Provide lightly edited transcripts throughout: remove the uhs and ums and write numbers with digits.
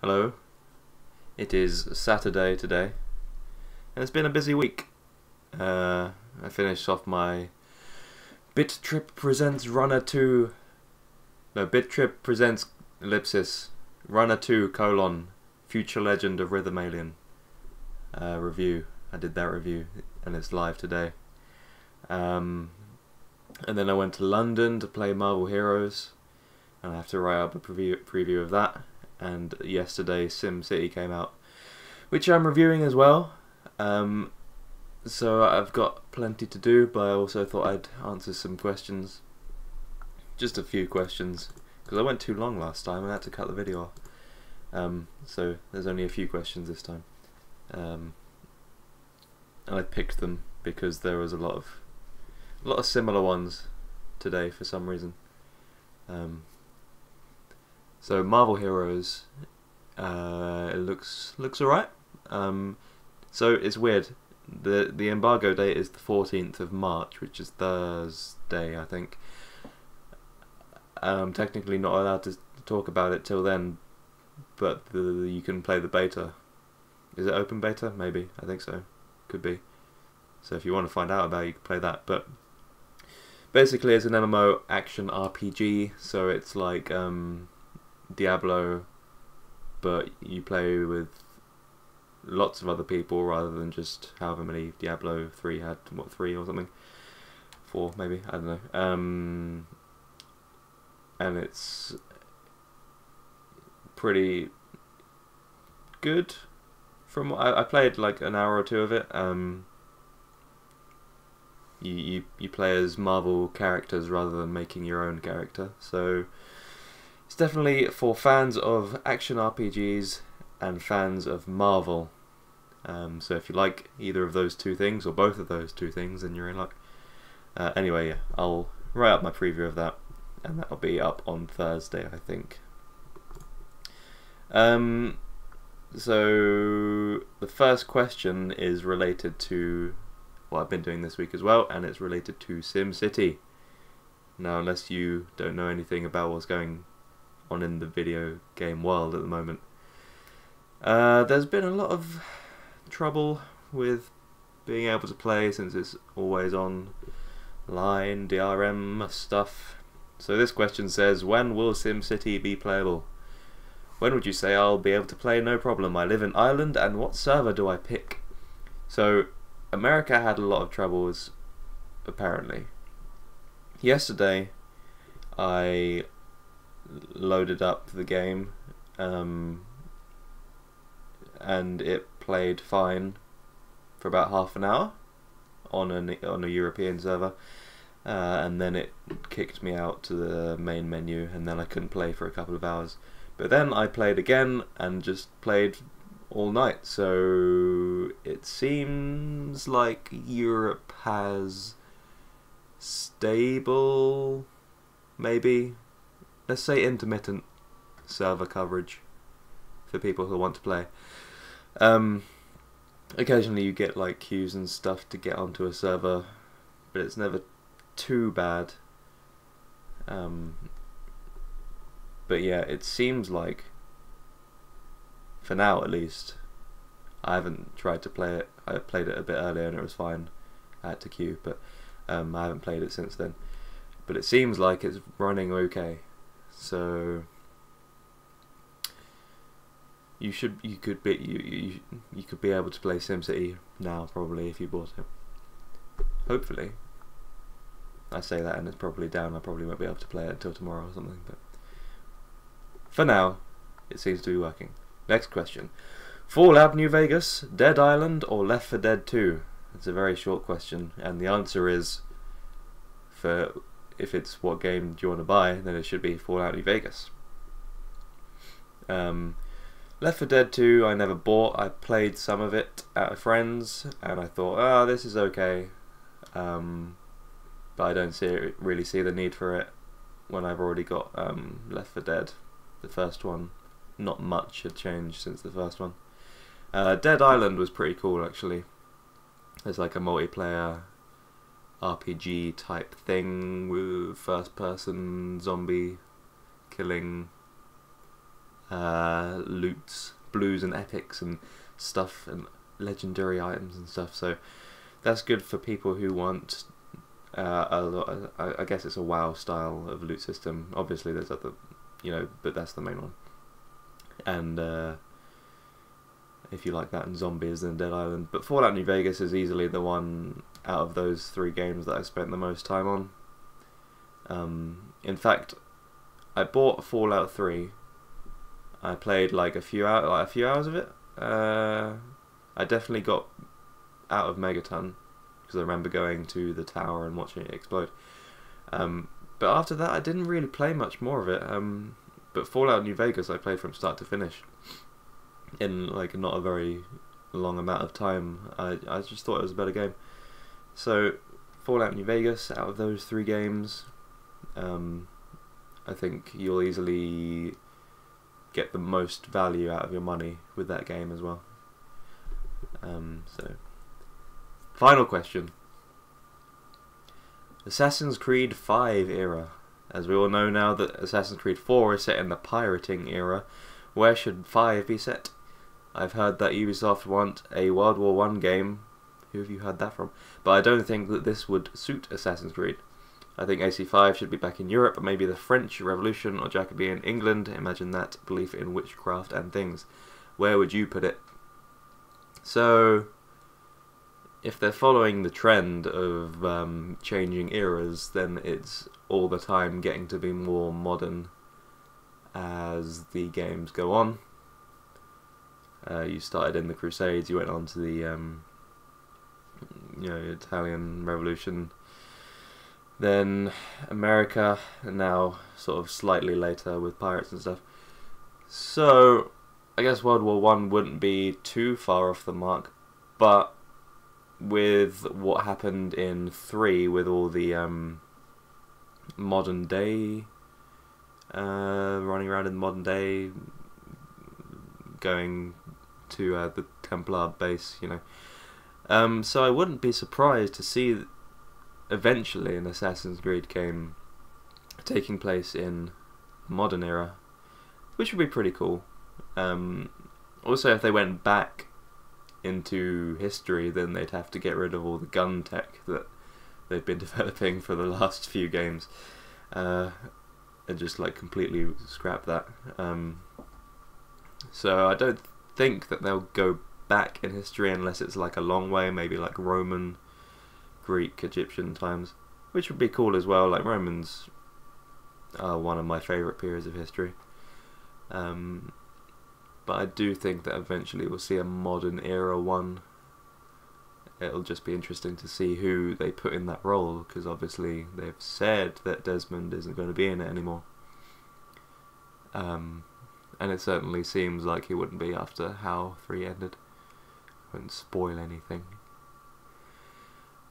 Hello, it is Saturday today, and it's been a busy week. I finished off my Bit Trip Presents Runner 2. No, Bit Trip Presents ellipsis Runner 2 : Future Legend of Rhythm Alien review. I did that review, and it's live today. And then I went to London to play Marvel Heroes, and I have to write up a preview of that. And yesterday SimCity came out, which I'm reviewing as well. So I've got plenty to do, but I also thought I'd answer some questions. Just a few questions, because I went too long last time and I had to cut the video off. So there's only a few questions this time. And I picked them because there was a lot of similar ones today for some reason. So Marvel Heroes, it looks alright. So it's weird. The embargo date is the 14th of March, which is Thursday, I think. I'm technically not allowed to talk about it till then, but you can play the beta. Is it open beta? Maybe. I think so. Could be. So if you want to find out about it, you can play that. But basically it's an MMO action RPG, so it's like Diablo, but you play with lots of other people rather than just however many Diablo 3 had. What, 3 or something? 4 maybe, I don't know. And it's pretty good. From what I played like an hour or two of it. You play as Marvel characters rather than making your own character, so it's definitely for fans of action RPGs and fans of Marvel. So if you like either of those two things, or both of those two things, then you're in luck. Anyway, yeah, I'll write up my preview of that, and that'll be up on Thursday, I think. So the first question is related to what I've been doing this week as well, and it's related to SimCity. Now, unless you don't know anything about what's going on in the video game world at the moment, there's been a lot of trouble with being able to play since it's always online DRM stuff. So this question says, when will SimCity be playable? When would you say I'll be able to play? No problem. I live in Ireland, and what server do I pick? So America had a lot of troubles, apparently. Yesterday I loaded up the game, and it played fine for about half an hour on a European server, and then it kicked me out to the main menu, and then I couldn't play for a couple of hours. But then I played again and just played all night. So it seems like Europe has stable, maybe, let's say intermittent server coverage for people who want to play. Occasionally you get like queues and stuff to get onto a server, but it's never too bad. But yeah, it seems like, for now at least, I haven't tried to play it. I played it a bit earlier and it was fine. I had to queue, but I haven't played it since then. But it seems like it's running okay. So you could be able to play SimCity now probably if you bought it. Hopefully. I say that and it's probably down. I probably won't be able to play it until tomorrow or something, but for now it seems to be working. Next question. Fallout New Vegas, Dead Island, or Left 4 Dead 2? It's a very short question, and the answer is, if it's what game do you want to buy, then it should be Fallout New Vegas. Left 4 Dead 2 I never bought. I played some of it at a friend's and I thought, this is okay, but I don't really see the need for it when I've already got Left 4 Dead, the first one. Not much had changed since the first one. Dead Island was pretty cool actually. There's like a multiplayer RPG type thing with first person zombie killing loots, blues and epics and stuff, and legendary items and stuff. So that's good for people who want I guess it's a WoW style of loot system. Obviously there's other, but that's the main one. And if you like that and zombies, then Dead Island. But Fallout New Vegas is easily the one out of those 3 games that I spent the most time on. In fact, I bought Fallout 3. I played like a few hours of it. I definitely got out of Megaton because I remember going to the tower and watching it explode. But after that, I didn't really play much more of it. But Fallout New Vegas, I played from start to finish in like not a very long amount of time. I just thought it was a better game. So Fallout New Vegas, out of those 3 games, I think you'll easily get the most value out of your money with that game as well. So final question. Assassin's Creed 5 era. As we all know now that Assassin's Creed 4 is set in the pirating era, where should 5 be set? I've heard that Ubisoft want a World War I game. Who have you heard that from? But I don't think that this would suit Assassin's Creed. I think AC5 should be back in Europe, but maybe the French Revolution or Jacobean England. Imagine that, belief in witchcraft and things. Where would you put it? So, if they're following the trend of changing eras, then it's all the time getting to be more modern as the games go on. You started in the Crusades, you went on to the Italian Revolution, then America, and now sort of slightly later with pirates and stuff. So I guess World War I wouldn't be too far off the mark, but with what happened in 3 with all the modern day running around in the modern day, going to the Templar base, so I wouldn't be surprised to see eventually an Assassin's Creed game taking place in modern era, which would be pretty cool. Also, if they went back into history, then they'd have to get rid of all the gun tech that they've been developing for the last few games, and just like completely scrap that. So I don't think that they'll go back in history unless it's like a long way, maybe like Roman, Greek, Egyptian times, which would be cool as well. Like Romans are one of my favourite periods of history. But I do think that eventually we'll see a modern era one. It'll just be interesting to see who they put in that role, because obviously they've said that Desmond isn't going to be in it anymore. And it certainly seems like he wouldn't be after how 3 ended. Won't spoil anything.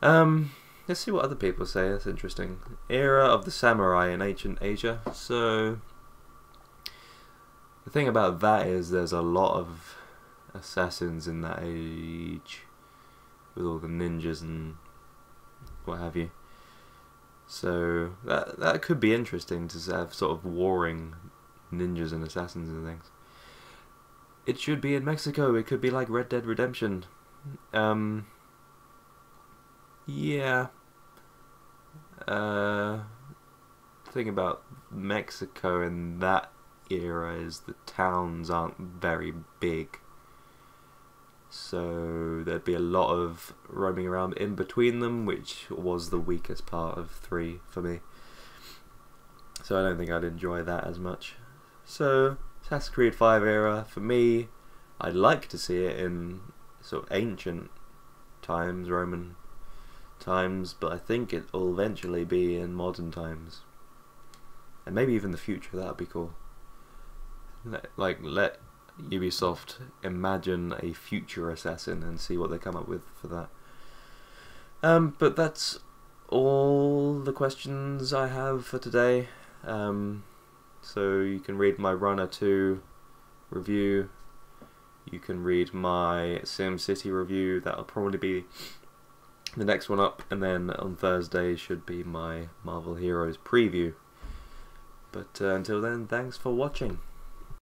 Let's see what other people say. That's interesting. Era of the samurai in ancient Asia. So the thing about that is there's a lot of assassins in that age, with all the ninjas and what have you. So that could be interesting to have sort of warring ninjas and assassins and things. It should be in Mexico. It could be like Red Dead Redemption. Yeah. The thing about Mexico in that era is the towns aren't very big, so there'd be a lot of roaming around in between them, which was the weakest part of 3 for me. So I don't think I'd enjoy that as much. So Assassin's Creed 5 era, for me, I'd like to see it in sort of ancient times, Roman times, but I think it will eventually be in modern times. And maybe even the future, that would be cool. Let Ubisoft imagine a future assassin and see what they come up with for that. But that's all the questions I have for today. So you can read my Runner 2 review. You can read my SimCity review. That'll probably be the next one up, and then on Thursday should be my Marvel Heroes preview. But until then, thanks for watching.